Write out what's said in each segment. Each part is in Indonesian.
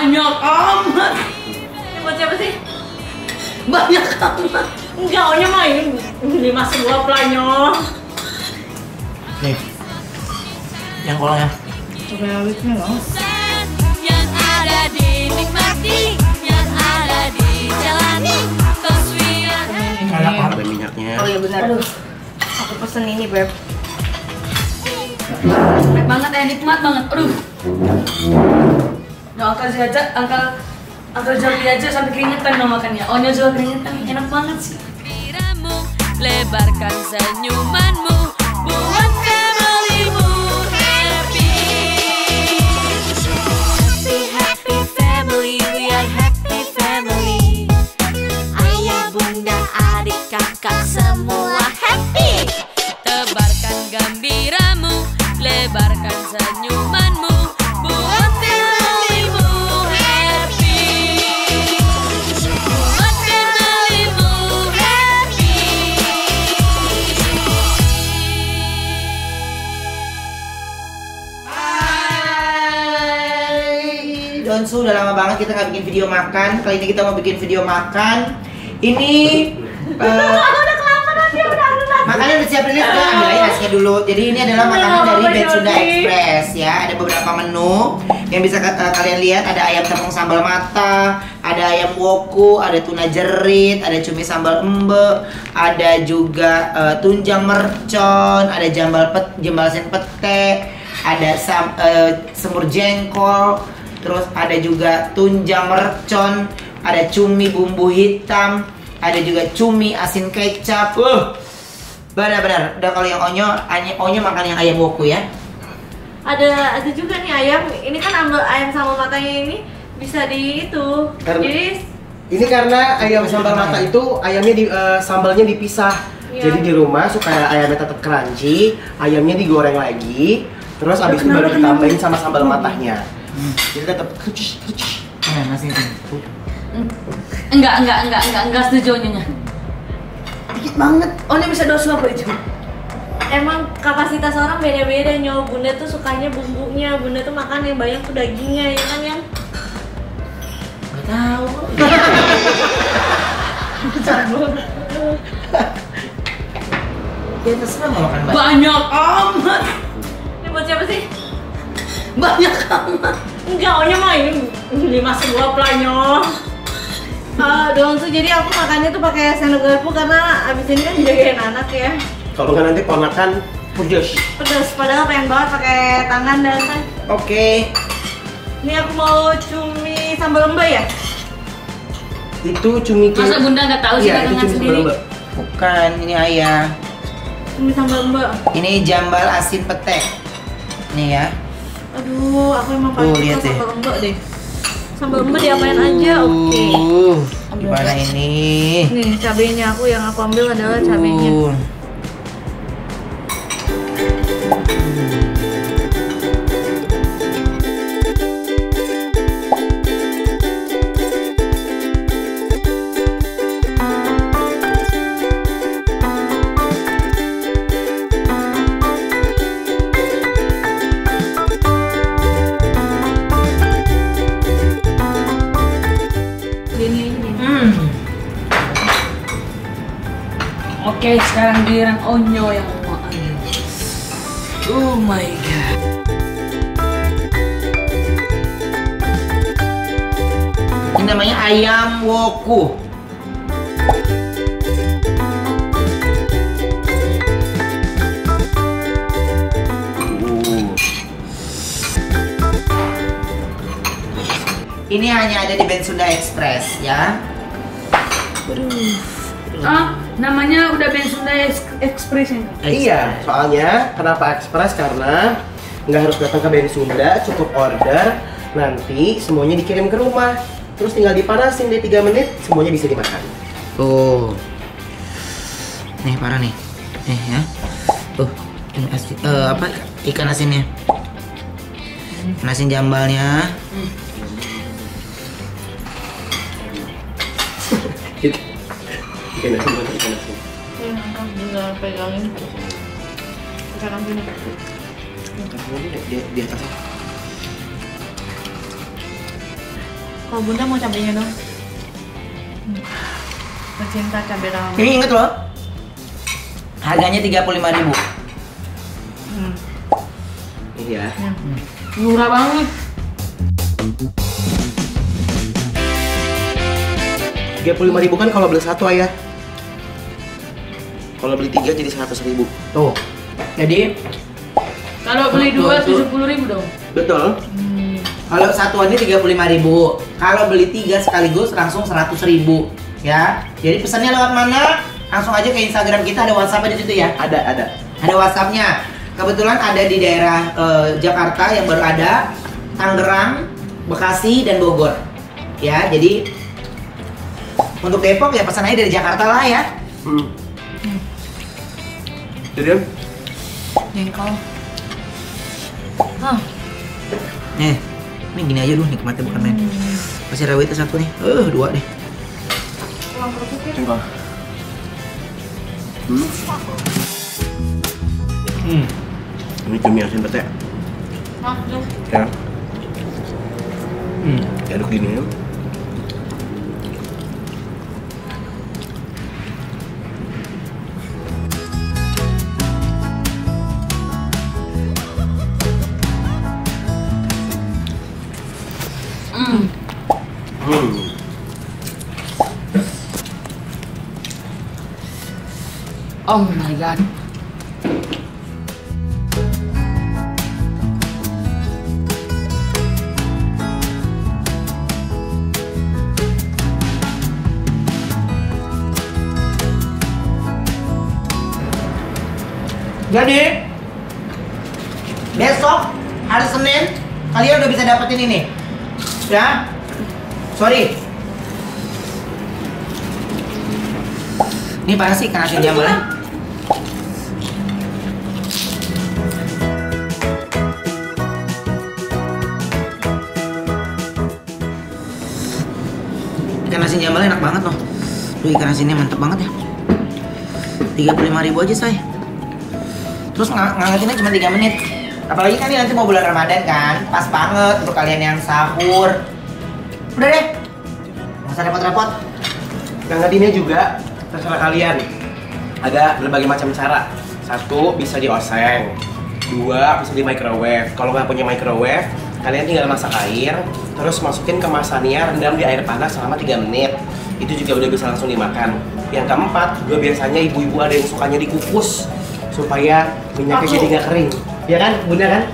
Banyak amat. Ini buat siapa sih? Banyak amat. Enggak, Onya main 5 sebuah pelanyo. Nih, yang kolongnya. Coba awetnya loh. Yang ada dinikmati, yang ada dijalani, taswiran. Enak banget minyaknya. Oh iya benar. Aduh, aku pesen ini Beb. Enak banget ya, nikmat banget. Aduh. Nah, Angkel Jopi aja sampai keringetan dong makannya. Onya juga keringetan, enak banget sih. Gembiramu, lebarkan senyumanmu, buat familymu happy. Happy, happy family, we are happy family. Ayah, bunda, adik, kakak, semua happy. Tebarkan gembiramu, lebarkan senyumanmu, buat familymu happy. Buat familymu happy. Hai, Donsu, udah lama banget kita nggak bikin video makan. Kali ini kita mau bikin video makan. Ini makannya udah siapin list, ambil aja nasinya dulu. Jadi ini adalah makanan dari Ben Sunda Express ya. Ada beberapa menu yang bisa kalian lihat. Ada ayam tepung sambal mata, ada ayam woku, ada tuna jerit, ada cumi sambal embe, ada juga tunjang mercon, ada jambal sen pete, ada semur jengkol, terus ada juga tunjang mercon, ada cumi bumbu hitam, ada juga cumi asin kecap. Benar-benar. Udah kalau yang Onyo makan yang ayam woku ya. Ada juga nih ayam. Ini kan ambil ayam sama matanya ini bisa di itu. Jadi ini karena ayam sambal mata itu ayamnya sambalnya dipisah. Iya. Jadi di rumah supaya ayamnya tetap crunchy, ayamnya digoreng lagi, terus abis itu baru ditambahin sama sambal matanya. Jadi tetap crunchy. Nasi itu. Enggak setuju Onyonya. Dikit banget. Onya bisa dosu apa itu? emang kapasitas orang beda-beda. Nyo, bunda tuh sukanya bumbunya, bunda tuh makan yang banyak tuh dagingnya, ya kan yang? Gak tahu. Ya terserah mau makan banyak. Banyak amat. Ini buat siapa sih? Banyak amat. Enggak, Onya main 5 sebuah pelanyo. Doang tuh, jadi aku makannya tuh pakai sendok garpu karena abis ini kan jagain anak ya. Kalau nggak nanti ponakan pedes. Pedas, padahal pengen banget pakai tangan dan kan. Oke. Ini aku mau cumi sambal lembah ya? Itu cumi Masa bunda nggak tahu sih iya, itu dagangan cumi sendiri? sambal. Bukan, ini ayah. Cumi sambal lembah. Ini jambal asin pete. Nih ya. Aduh, aku emang paling suka lihat deh. sambal lembah deh. Sambal lembah diapain aja, oke. Gimana ini? Nih, cabenya yang aku ambil adalah cabenya. Oke, sekarang giliran Onyo yang mau ambil. Oh my god. Ini namanya ayam woku. Ini hanya ada di Ben Sunda Express ya. Namanya udah Ben Sunda Express ya? Iya, soalnya kenapa Express? Karena nggak harus datang ke Ben Sunda, cukup order, nanti semuanya dikirim ke rumah. Terus tinggal dipanasin deh 3 menit, semuanya bisa dimakan. Tuh. Nih parah nih. Nih ya. Tuh, ini apa ikan asinnya. Asin jambalnya. Ikan asin, ikan asin. Jangan pegangin. Sekarang gini. Di atas. Kalau bunda mau cabenya dong. Pecinta cabai rawit. Ini inget loh, harganya 35.000. Iya. Murah banget. 35.000 kan kalau beli satu ayah. Kalau beli 3 jadi 100.000. Tuh. Jadi Kalau beli 2 70.000 dong. Betul. kalau satuannya 35.000, kalau beli 3 sekaligus langsung 100.000 ya. Jadi pesannya lewat mana? Langsung aja ke Instagram kita, ada WhatsApp di situ ya. Ada. Ada WhatsAppnya. Kebetulan ada di daerah Jakarta yang baru ada, Tangerang, Bekasi dan Bogor. Ya, jadi untuk Depok ya pesan aja dari Jakarta lah ya. Jadi Jengkol. Nih, ini gini aja dulu nikmatnya bukan main. Masih rawit itu satu nih. 2 deh. jengkol. Ini cumi asin pete. Ya. Aduk gini ya. Oh my god. Jadi besok hari Senin kalian udah bisa dapetin ini. Ya. Sorry. Ini panas sih ikan asin jambalnya. Ikan asin jambalnya enak banget loh. Tuh ikan asinnya mantep banget ya. 35.000 aja say. Terus ngangetinnya cuma 3 menit. Apalagi kan ini nanti mau bulan Ramadan kan. Pas banget untuk kalian yang sahur. Udah deh. Nggak usah repot-repot. Ngangetinnya juga terserah kalian. Ada berbagai macam cara. 1 bisa dioseng, 2 bisa di microwave. Kalau nggak punya microwave, kalian tinggal masak air, terus masukin kemasannya, rendam di air panas selama 3 menit. Itu juga udah bisa langsung dimakan. Yang keempat, juga biasanya ibu-ibu ada yang sukanya dikukus supaya minyaknya jadi nggak kering. Ya kan, Bunda kan?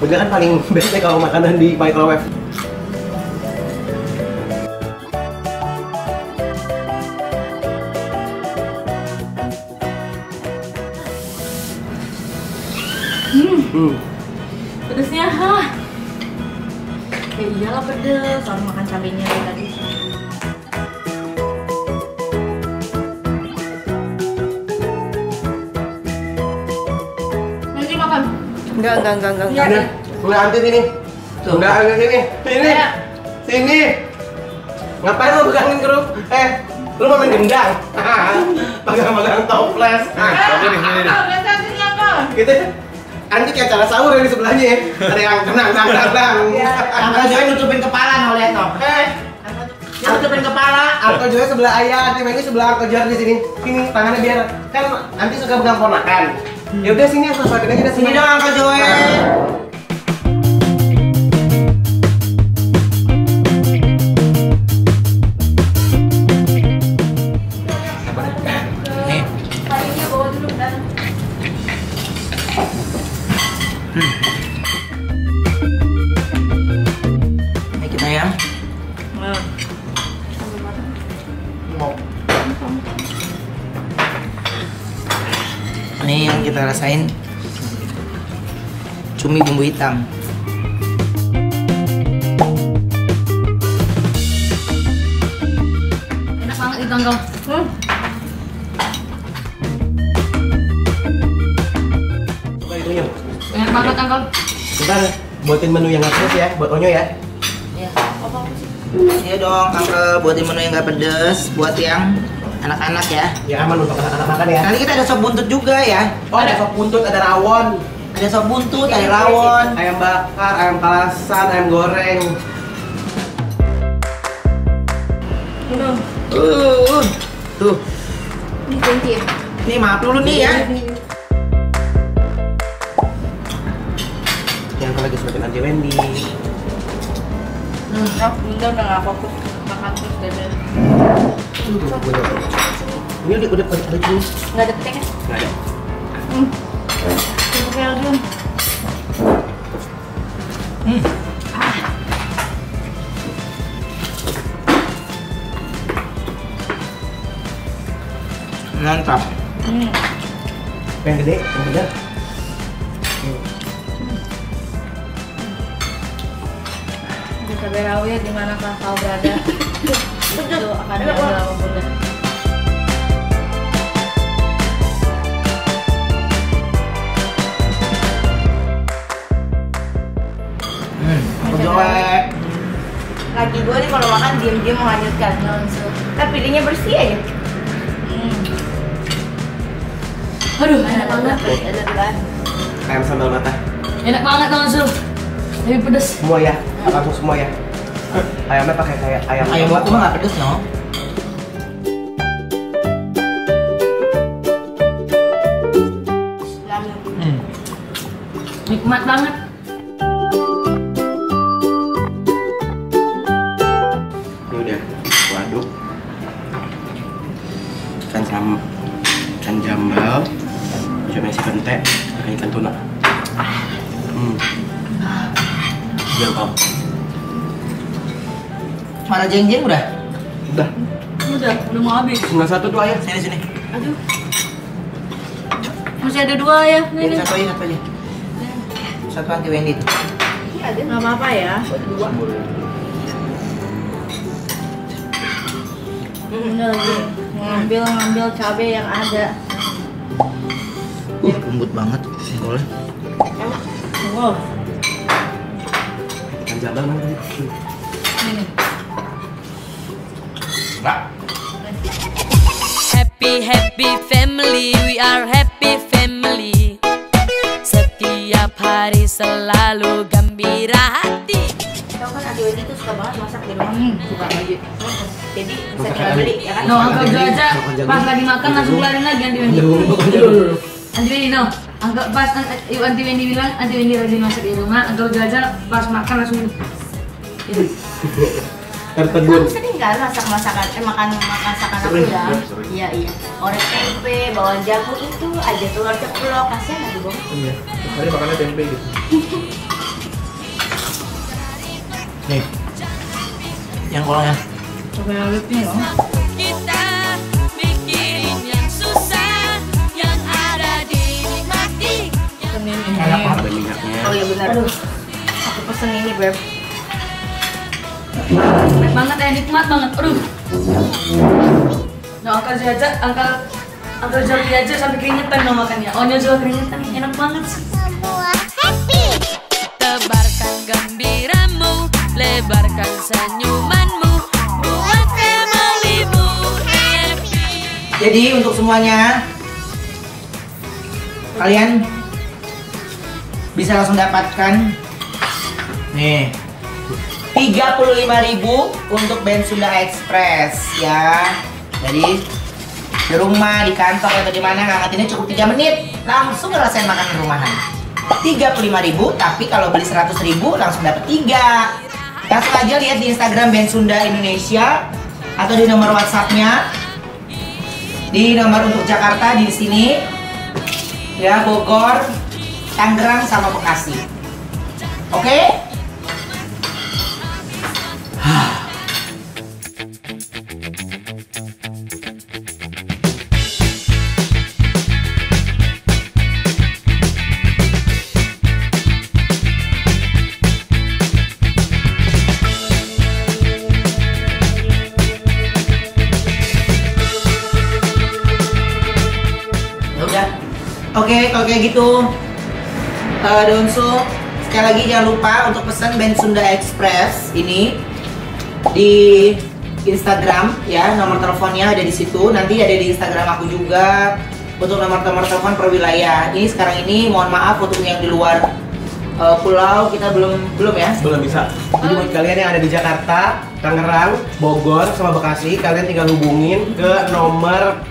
Bunda kan paling best deh kalau makanan di microwave. Pedesnya, ya iyalah pedes, orang makan cabenya dari tadi. Nanti makan. Enggak. Bunda Anti sini. Tuh. Bunda Anti sini. Sini. Ya. Sini. Ngapain lo pegangin kerup? Lo mau main gendang? Pegang-pegang toples. Lihat hasilnya apa? Gitu. Anti kayak cara sahur yang di sebelahnya ya. Ada yang tenang. Angkel Joy nutupin kepala no lihat no. Dia nutupin kepala. Angkel Joy sebelah ayah, Anti Menggi sebelah Angkel Joy di sini. Sini tangannya biar kan Anti suka pegang ponakan. Ya udah sini aku suapin aja Sini dong Angkel Joy. Nih. Parinya bawa dulu dan. Ini kita ya. Ini yang kita rasain cumi bumbu hitam. Enak banget itu Uncle. Coba itunya. Enak banget Uncle. Bentar, buatin menu yang nggak pedes ya, buat Onyo ya. Iya dong, Angkel buatin menu yang gak pedes, buat yang anak-anak ya. Ya aman untuk anak-anak makan ya. Nanti kita ada sop buntut juga ya. Oh ada sop buntut, ada rawon, Ada sop buntut, ada rawon. ayam bakar, ayam kalasan, ayam goreng. Udah. Tuh. Ini kunci. Nih maaf dulu nih ya. Yang kalau lagi sebagai Auntie Wendy. Bunda udah nggak fokus makan terus dari. Ini udah ada jenis. Nggak ada petek kan? Nggak ada. Coba kayak Aldion. Mantap. Yang gede. Di cabai rawit di mana kau berada. Itu akan ada sama Bunda. Jelek. Lagi gue nih kalau makan diam-diam melanjutkan. Tapi pilihnya bersih aja. Aduh, enak banget. Ada kan? Ayam sambal mata. Enak banget Nonsul. Lebih pedes. Semua ya. Langsung semua ya. Ayamnya pakai kayak ayam. Ayam aku mah nggak pedes no. Nikmat banget. Ini udah aku aduk. Ikan jambal, coba isi pente, pakai ikan tuna. Biar kau. Mana jeng-jeng udah? Udah Udah mau habis. tinggal satu tuh ayam. Sini. Aduh. Masih ada dua ya. Jadi satu aja. Satu Auntie Wendy tuh. Ada. Nggak apa-apa ya. Buat dua. Bunda lagi ngambil cabai yang ada. Lembut banget. Boleh. Wow. Ikan jambal mana tadi? Ini. Enggak. Happy family, we are happy family. Setiap hari selalu gembira hati. Tahu kan Auntie Wendy tuh suka banget masak di rumah. Suka baju. Jadi bisa tinggal beli ya kan? No, Uncle Jo aja pas lagi makan langsung keluarin lagi Auntie Wendy. Auntie Wendy no. Uncle pas Auntie Wendy bilang Auntie Wendy rajin masak di rumah, Uncle Jo aja pas makan langsung ini. Tertegun. Kamu sering kan makan masakan aku ya? Iya. Orek tempe, bawang jagung itu aja telur ceplok, kasihan lagi bang. Iya. Tadi makannya tempe gitu. Nih. Yang kolongnya. Coba rawitnya loh. Kita mikirin yang susah, yang ada dinikmati. Enak banget. Ada minyaknya. Oh iya benar. Aku pesen ini beb. Enak banget ya, nikmat banget. Aduh. No, Uncle Jo aja, Uncle Jo aja sampai keringetan no makannya. Onyo juga keringetan, enak banget sih. Semua happy. Tebarkan gembiramu, lebarkan senyumanmu, buat familymu happy. Jadi untuk semuanya kalian bisa langsung dapatkan nih 35.000 untuk band Sunda Express ya. Jadi di rumah, di kantor atau di mana ngangetinnya cukup 3 menit langsung ngerasain makanan rumahan. 35.000, tapi kalau beli 100.000 langsung dapat 3. Langsung aja lihat di Instagram band Sunda Indonesia atau di nomor WhatsApp-nya. Di nomor untuk Jakarta di sini ya, Bogor, Tangerang sama Bekasi. Oke? Udah. Oke, kalau kayak gitu Donsu, sekali lagi jangan lupa untuk pesan band Sunda Express ini di Instagram ya, nomor teleponnya ada di situ. Nanti ada di Instagram aku juga untuk nomor telepon per wilayah. Ini sekarang ini mohon maaf untuk yang di luar pulau kita belum ya. Belum bisa. Jadi buat kalian yang ada di Jakarta, Tangerang, Bogor, sama Bekasi, kalian tinggal hubungin ke nomor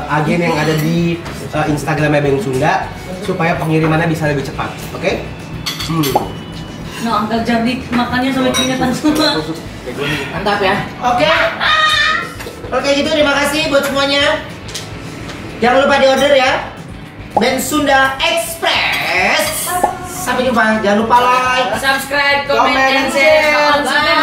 agen yang ada di Instagramnya Ben Sunda supaya pengirimannya bisa lebih cepat. Oke? No, Uncle Jardi makannya sampai keringetan semua. Mantap ya. Oke gitu, terima kasih buat semuanya. Jangan lupa di-order ya. Ben Sunda Express. Sampai jumpa. Jangan lupa like, Subscribe, comment, comment, and and share. share.